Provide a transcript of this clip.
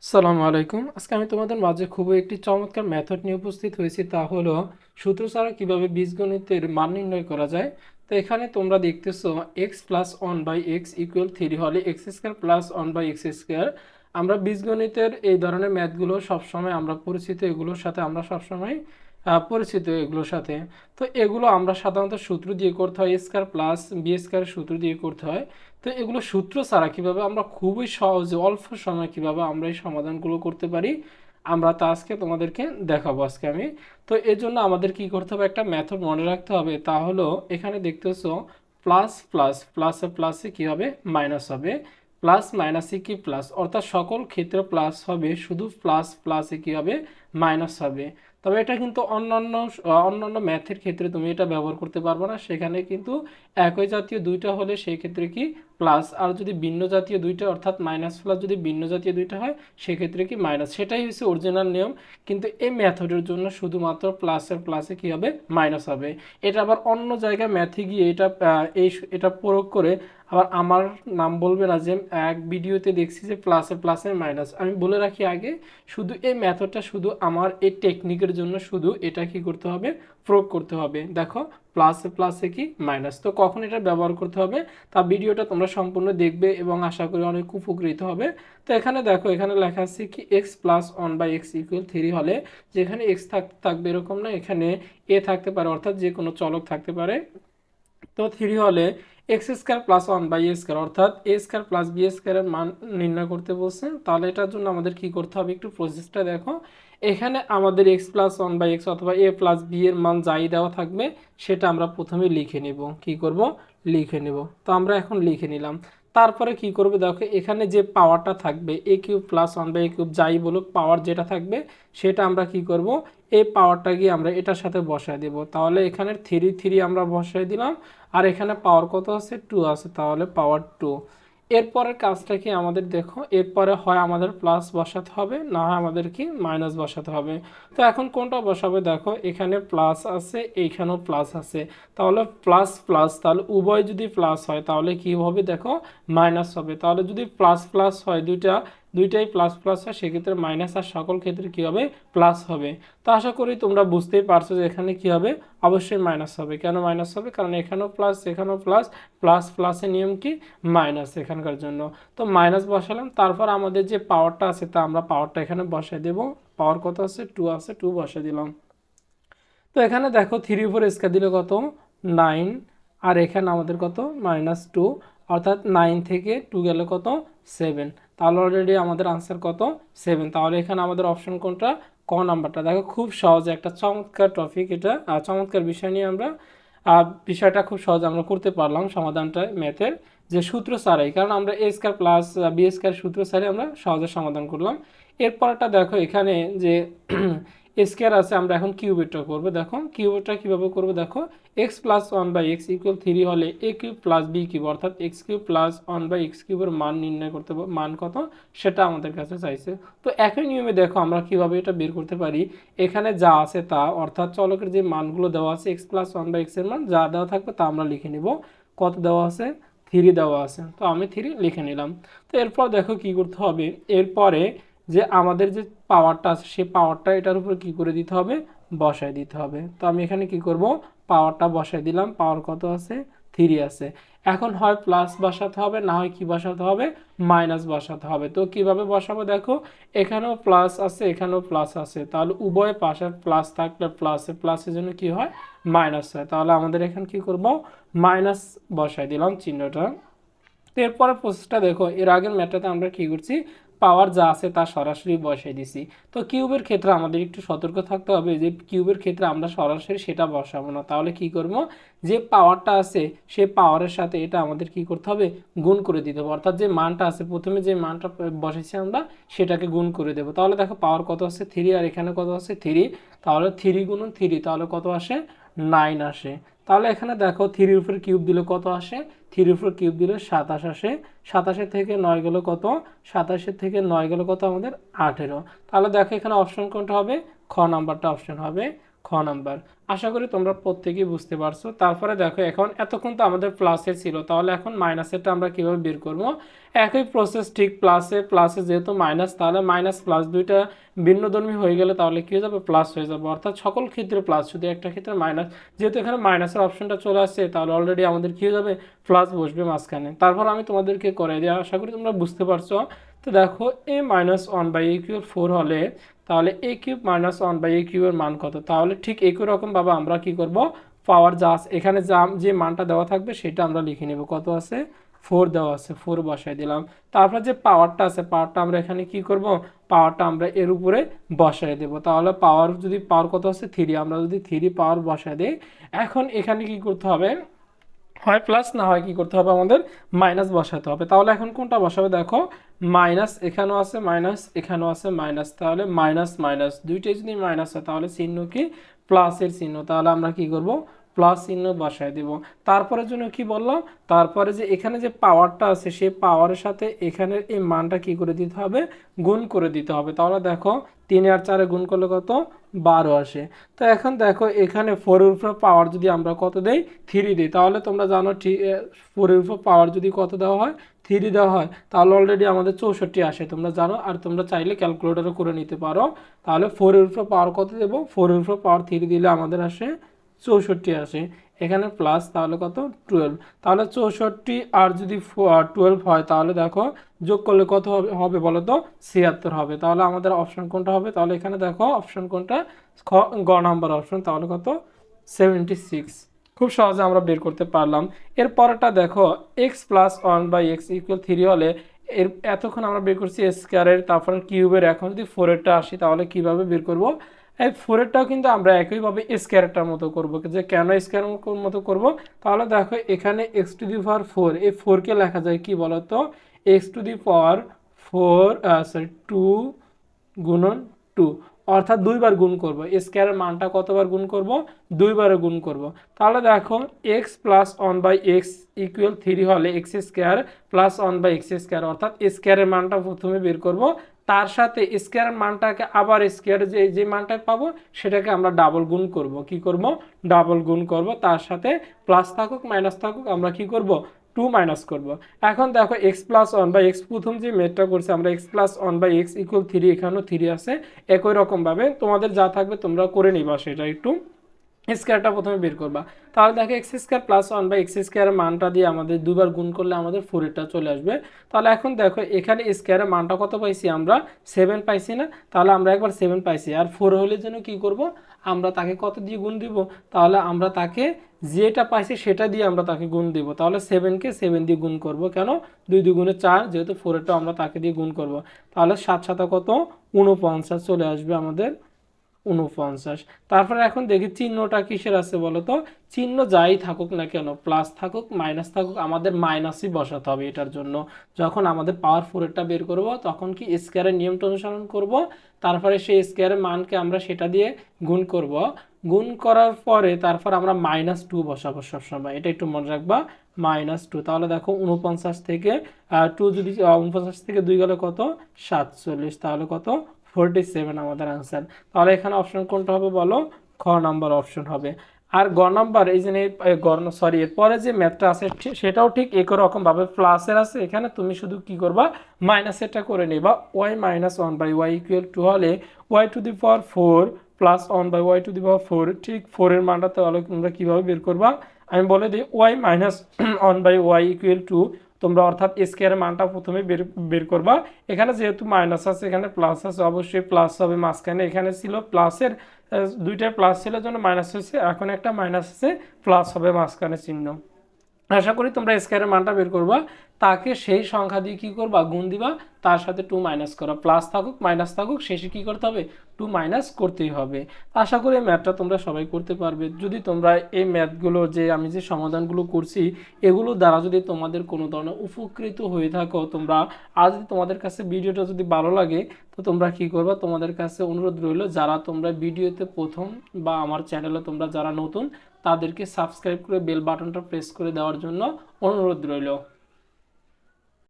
আসসালামু আলাইকুম। আজকে আমি তোমাদের মাঝে খুবই একটি চমৎকার মেথড নিয়ে উপস্থিত হয়েছি, তা হলো সূত্র ছাড়া কিভাবে বীজগণিতের মান নির্ণয় করা যায়। তো এখানে তোমরা দেখতেছো x plus one by x equal three হলে x square plus one by x square. আমরা বীজগণিতের এই ধরনের ম্যাথগুলো সবসময় আমরা পরিচিত, এগুলোর সাথে আমরা সবসময় পরিচিত এগুলোর সাথে। তো এগুলো আমরা সাধারণত সূত্র দিয়ে করতে হয়, এ স্কোয়ার প্লাস বি স্কোয়ার সূত্র দিয়ে করতে হয়। তো এগুলো সূত্র ছাড়া কিভাবে আমরা খুবই সহজে অল্প সময় কিভাবে আমরা এই সমাধানগুলো করতে পারি, আমরা তা আজকে তোমাদেরকে দেখাবো আজকে আমি। তো এর জন্য আমাদের কি করতে হবে, একটা মেথড মনে রাখতে হবে। তা হলো এখানে দেখতেছো প্লাস প্লাস প্লাসে প্লাসে কি হবে, মাইনাস হবে। প্লাস মাইনাসে কি প্লাস, অর্থাৎ সকল ক্ষেত্রে প্লাস হবে, শুধু প্লাস প্লাসে কি হবে, মাইনাস হবে। তবে এটা কিন্তু অন্যান্য অন্যান্য ম্যাথের ক্ষেত্রে তুমি এটা ব্যবহার করতে পারবে না, সেখানে কিন্তু একই জাতীয় দুইটা হলে সেই ক্ষেত্রে কি প্লাস, আর যদি ভিন্ন জাতীয় দুইটা অর্থাৎ মাইনাস প্লাস যদি ভিন্ন জাতীয় দুইটা হয় সেক্ষেত্রে কি মাইনাস, সেটাই হচ্ছে অরিজিনাল নিয়ম। কিন্তু এই মেথডের জন্য শুধুমাত্র প্লাসের প্লাসে কি হবে, মাইনাস হবে। এটা আবার অন্য জায়গায় ম্যাথে গিয়ে এটা প্রয়োগ করে আবার আমার নাম বলবে না যে এক ভিডিওতে দেখছি যে প্লাসে প্লাসে মাইনাস। আমি বলে রাখি আগে, শুধু এই মেথডটা শুধু আমার এই টেকনিকের জন্য শুধু এটা কি করতে হবে, প্রয়োগ করতে হবে। দেখো প্লাসে প্লাসে কি মাইনাস, তো কখন এটা ব্যবহার করতে হবে তা ভিডিওটা তোমরা সম্পূর্ণ দেখবে এবং আশা করি অনেক উপকৃত হবে। তো এখানে দেখো, এখানে লেখা আছে কি x plus one by x equal three হলে যেখানে এক্স থাকবে এরকম না, এখানে এ থাকতে পারে অর্থাৎ যে কোনো চলক থাকতে পারে। তো থ্রি হলে x square plus one by a square অর্থাৎ এ স্কোয়ার প্লাস বি স্কোয়ারের মান নির্ণয় করতে বলছে। তাহলে এটার জন্য আমাদের কি করতে হবে, একটু প্রসেসটা দেখো। এখানে আমাদের x plus one by x অথবা এ প্লাস বি এর মান যাই দেওয়া থাকবে সেটা আমরা প্রথমে লিখে নিব। কি করব, লিখে নেব। তো আমরা এখন লিখে নিলাম। তারপরে কি করবে, দেখো এখানে যে পাওয়ারটা থাকবে a cube plus one by a cube যাই বলুক, পাওয়ার যেটা থাকবে সেটা আমরা কি করব, এই পাওয়ারটা গিয়ে আমরা এটার সাথে বসায় দেব। তাহলে এখানে থ্রি থ্রি আমরা বসায় দিলাম, আর এখানে পাওয়ার কত আছে, টু আছে, তাহলে পাওয়ার টু। এরপরের কাজটা কি আমাদের দেখো, এরপরে হয় আমাদের প্লাস বসাতে হবে, না হয় আমাদের কি মাইনাস বসাতে হবে। তো এখন কোনটা বসাবে, দেখো এখানে প্লাস আছে এইখানেও প্লাস আছে, তাহলে প্লাস প্লাস, তাহলে উভয় যদি প্লাস হয় তাহলে কি হবে, দেখো মাইনাস হবে। তাহলে যদি প্লাস প্লাস হয় দুইটাই প্লাস প্লাস হয় সেক্ষেত্রে মাইনাস, আর সকল ক্ষেত্রে কি হবে, প্লাস হবে। তো আশা করি তোমরা বুঝতেই পারছো যে এখানে কি হবে, অবশ্যই মাইনাস হবে। কেন মাইনাস হবে, কারণ এখানেও প্লাস এখানেও প্লাস, প্লাস প্লাসের নিয়ম কি মাইনাস এখানকার জন্য। তো মাইনাস বসালাম, তারপর আমাদের যে পাওয়ারটা আছে তা আমরা পাওয়ারটা এখানে বসাই দেব। পাওয়ার কত আছে, টু আছে, টু বসাই দিলাম। তো এখানে দেখো থ্রি উপর স্কয়ার দিলে কত, নাইন, আর এখানে আমাদের কত, মাইনাস টু, অর্থাৎ নাইন থেকে টু গেলে কত, সেভেন। তাহলে অলরেডি আমাদের আনসার কত, সেভেন। তাহলে এখানে আমাদের অপশন কোনটা, ক নাম্বারটা। দেখো খুব সহজে একটা চমৎকার টপিক এটা, চমৎকার বিষয় নিয়ে আমরা বিষয়টা খুব সহজে আমরা করতে পারলাম সমাধানটা ম্যাথের, যে সূত্র ছাড়াই, কারণ আমরা এ স্কয়ার প্লাস বি স্কয়ার সূত্র ছাড়াই আমরা সহজে সমাধান করলাম। এরপরটা দেখো এখানে যে স্কয়ার আছে, আমরা এখন কিউবেরটা করবো। দেখো কিউবেরটা কিভাবে করবো, দেখো x plus one by x equal three হলে a cube plus b cube অর্থাৎ x cube plus one by x কিউবের মান নির্ণয় করতে, মান কত সেটা আমাদের কাছে চাইছে। তো একই নিয়মে দেখো আমরা কিভাবে এটা বের করতে পারি। এখানে যা আছে তা, অর্থাৎ চলকের যে মানগুলো দেওয়া আছে x plus one by x এর মান যা দেওয়া থাকবে তা আমরা লিখে নিব। কত দেওয়া আছে, থ্রি দেওয়া আছে, তো আমি থ্রি লিখে নিলাম। তো এরপর দেখো কি করতে হবে, এরপরে যে আমাদের যে পাওয়ারটা আছে সেই পাওয়ারটা এটার উপরে কি করে দিতে হবে, বসায় দিতে হবে। তো আমি এখানে কি করব, পাওয়ারটা বসায় দিলাম। পাওয়ার কত আছে, থ্রি আছে। এখন হয় প্লাস বসাতে হবে, না হয় কি বসাতে হবে, মাইনাস বসাতে হবে। তো কিভাবে বসাবো, দেখো এখানেও প্লাস আছে এখানেও প্লাস আছে, তাহলে উভয় পাশে প্লাস থাকলে প্লাসে প্লাসের জন্য কি হয়, মাইনাস হয়। তাহলে আমাদের এখানে কি করব, মাইনাস বসায় দিলাম চিহ্নটা। তো এরপরে প্রসেসটা দেখো, এর আগের ম্যাথটাতে আমরা কি করছি, পাওয়ার যা আছে তা সরাসরি বসাই দিছি। তো কিউবের ক্ষেত্রে আমাদের একটু সতর্ক থাকতে হবে যে কিউবের ক্ষেত্রে আমরা সরাসরি সেটা বসাবো না। তাহলে কি করব, যে পাওয়ারটা আছে সেই পাওয়ারের সাথে এটা আমাদের কি করতে হবে, গুণ করে দিতে হবে। অর্থাৎ যে মানটা আছে প্রথমে যে মানটা বসেছি আমরা সেটাকে গুণ করে দেবো। তাহলে দেখো পাওয়ার কত আছে, থ্রি, আর এখানে কত আছে, থ্রি। তাহলে থ্রি গুণন থ্রি, তাহলে কত আসে, নাইন আসে। তাহলে এখানে দেখো থ্রির উপর কিউব দিলে কত আসে, থ্রির উপর কিউব দিলে সাতাশ আসে। সাতাশের থেকে নয় গেল কত, সাতাশের থেকে নয় গেল কত আমাদের, 18। তাহলে দেখো এখানে অপশন কোনটা হবে, খ নাম্বারটা অপশন হবে। খ নাম্বার। আশা করি তোমরা প্রত্যেকেই বুঝতে পারছো। তারপরে দেখো এখন এতক্ষণ তো আমাদের প্লাসের ছিল, তাহলে এখন মাইনাসেরটা আমরা কিভাবে বের করব? একই প্রসেস ঠিক, প্লাসে প্লাসে যেহেতু মাইনাস, তাহলে মাইনাস প্লাস দুইটা ভিন্নধর্মী হয়ে গেলে তাহলে কি হয়ে যাবে? প্লাস হয়ে যাবে। অর্থাৎ সকল ক্ষেত্রে প্লাস, শুধু একটা ক্ষেত্রে মাইনাস। যেহেতু এখানে মাইনাসের অপশনটা চলে আসছে, তাহলে অলরেডি আমাদের কি হয়ে যাবে? প্লাস বসবে মাঝখানে। তারপর আমি তোমাদেরকে করে দিই, আশা করি তোমরা বুঝতে পারছো। তো দেখো a minus one by a cube 4 হলে তাহলে a cube minus one by a কিউবের মান কত? তাহলে ঠিক একই রকমভাবে আমরা কি করব? পাওয়ার যা আছে এখানে যে মানটা দেওয়া থাকবে সেটা আমরা লিখে নেব। কত আছে? 4 দেওয়া আছে, 4 বসাই দিলাম। তারপর যে পাওয়ারটা আছে, পাওয়ারটা আমরা এখানে কি করব? পাওয়ারটা আমরা এর উপরে বসাই দেব। তাহলে পাওয়ার কত আছে? 3। আমরা যদি 3 পাওয়ার বসাই দিই, এখন এখানে কি করতে হবে? হয় প্লাস, না হয় কি করতে হবে? আমাদের মাইনাস বসাতে হবে। তাহলে এখন কোনটা বসাবে? দেখো মাইনাস এখানেও আছে, মাইনাস এখানেও আছে, মাইনাস, তাহলে মাইনাস মাইনাস দুইটাই যদি মাইনাস হয় তাহলে চিহ্ন কি? প্লাসের চিহ্ন। তাহলে আমরা কি করব? প্লাস চিহ্ন বসায় দিব। তারপরের জন্য কি বললাম? তারপরে যে এখানে যে পাওয়ারটা আছে সেই পাওয়ারের সাথে এখানের এই মানটা কি করে দিতে হবে? গুণ করে দিতে হবে। তাহলে দেখো 3 আর 4 গুণ করলে কত? 12 আসে। তো এখন দেখো এখানে 4 এর উপর পাওয়ার যদি আমরা কত দেই? 3 দিই, তাহলে তোমরা জানো 4 এর উপর পাওয়ার যদি কত দেওয়া হয়? 3 দেওয়া হয়, তাহলে অলরেডি আমাদের 64 আসে, তোমরা জানো। আর তোমরা চাইলে ক্যালকুলেটরও করে নিতে পারো। তাহলে 4 এর উপর পাওয়ার কত দেবো? 4 এর উপর পাওয়ার 3 দিলে আমাদের আসে 64 আসে। এখানে প্লাস, তাহলে কত? 12। তাহলে 64 আর যদি 12 হয় তাহলে দেখো যোগ করলে কত হবে বলো তো? 76 হবে। তাহলে আমাদের অপশন কোনটা হবে? তাহলে এখানে দেখো অপশন কোনটা? গ নাম্বার অপশন। তাহলে কত? 76। খুব সহজে আমরা বের করতে পারলাম। এর পরেরটা দেখো x plus one by x equal 3 হলে এর এতক্ষণ আমরা বের করছি স্কোয়ারের, তারপর কিউবের। এখন যদি 4-এরটা আসি তাহলে কিভাবে বের করব? এই 4-এরটাও কিন্তু আমরা একইভাবে স্কোয়ারটার মতো করব। যে কেন স্কোয়ার মতো করব? তাহলে দেখো এখানে এক্স টু দি পাওয়ার 4, এই 4কে লেখা যায় কি বলতো? এক্স টু দি পাওয়ার 4 2 গুণন 2, অর্থাৎ 2বার গুণ করব। স্কোয়ারের মানটা কতবার গুণ করব? 2বারে গুণ করব। তাহলে দেখো x plus one by x equal 3 হলে x square plus one by x square, অর্থাৎ স্কোয়ারের মানটা প্রথমে বের করব। তার সাথে স্কোয়ারের মানটাকে আবার স্কোয়ারে যে মানটা পাবো সেটাকে আমরা ডাবল গুণ করব। কি করব? ডাবল গুণ করব। তার সাথে প্লাস থাকুক মাইনাস থাকুক আমরা কি করব? 2 মাইনাস করব। এখন দেখো x plus one by x, প্রথম যে মেথডটা করছি আমরা x plus one by x equal 3, এখানেও 3 আছে। একই রকমভাবে তোমাদের যা থাকবে তোমরা করে নিবা, সেটা একটু স্কোয়ারটা প্রথমে বের করবা। তাহলে দেখো x square plus one by x স্কোয়ারের মানটা দিয়ে আমাদের 2বার গুণ করলে আমাদের 4-এরটা চলে আসবে। তাহলে এখন দেখো এখানে স্কোয়ারের মানটা কত পাইছি আমরা? 7 পাইছি না? তাহলে আমরা একবার 7 পাইছি, আর 4 হলে যেন কি করব? আমরা তাকে কত দিয়ে গুণ দিব? তাহলে আমরা তাকে যেটা পাইছি সেটা দিয়ে আমরা তাকে গুণ দিব। তাহলে 7কে 7 দিয়ে গুণ করব। কেন? 2 2 4, যেহেতু 4-এরটা আমরা তাকে দিয়ে গুণ করব। তাহলে 7 7 কত? 49 চলে আসবে আমাদের 49। তারপরে এখন দেখি চিহ্নটা কিসের আছে বলো তো? চিহ্ন যাই থাকুক না কেন, প্লাস থাকুক মাইনাস থাকুক, আমাদের মাইনাসই বসাতে হবে এটার জন্য। যখন আমাদের পাওয়ার 4-এরটা বের করব তখন কি স্কোয়ারের নিয়মটা অনুসরণ করব। তারপরে সেই স্কোয়ারের মানকে আমরা সেটা দিয়ে গুণ করব। গুণ করার পরে তারপর আমরা -2 বসাবো সবসময়, এটা একটু মনে রাখবা। -2। তাহলে দেখো 49 থেকে 2 যদি 49 থেকে 2 গেলে কত? 47। তাহলে কত? 47 আমাদের আনসার। তাহলে এখানে অপশন কোনটা হবে বলো? খ নাম্বার অপশন হবে। আর গ নাম্বার, এই যে এরপরে যে ম্যাথটা আছে সেটাও ঠিক একই রকম ভাবে প্লাসের আছে। এখানে তুমি শুধু কি করবা? মাইনাসেরটা করে নিবা। Y minus one by y equal 2 হলে y to the power 4 plus one by y to the power 4, ঠিক 4-এর মানটা তাহলে তোমরা কীভাবে বের করবা? আমি বলে দিই y minus one by y equal 2, তোমরা অর্থাৎ স্কোয়ারের মানটা প্রথমে বের করবা। এখানে যেহেতু মাইনাস আছে এখানে প্লাস আছে, অবশ্যই প্লাস হবে মাঝখানে। এখানে ছিল প্লাসের, দুইটাই প্লাস ছিল জন্য মাইনাস হয়েছে, এখন একটা মাইনাস আছে, প্লাস হবে মাঝখানে চিহ্ন। আশা করি তোমরা স্কোয়ারের মানটা বের করবা, তাকে সেই সংখ্যা দিয়ে কী করবা? গুণ দিবা, তার সাথে 2 মাইনাস করা। প্লাস থাকুক মাইনাস থাকুক শেষে কী করতে হবে? 2 মাইনাস করতেই হবে। আশা করি এই ম্যাথটা তোমরা সবাই করতে পারবে। যদি তোমরা এই ম্যাথগুলো যে আমি যে সমাধানগুলো করছি এগুলো দ্বারা যদি তোমাদের কোনো ধরনের উপকৃত হয়ে থাকো তোমরা, আর যদি তোমাদের কাছে ভিডিওটা যদি ভালো লাগে তো তোমরা কী করবা? তোমাদের কাছে অনুরোধ রইল, যারা তোমরা ভিডিওতে প্রথম বা আমার চ্যানেলে তোমরা যারা নতুন তাদেরকে সাবস্ক্রাইব করে বেল বাটনটা প্রেস করে দেওয়ার জন্য অনুরোধ রইল।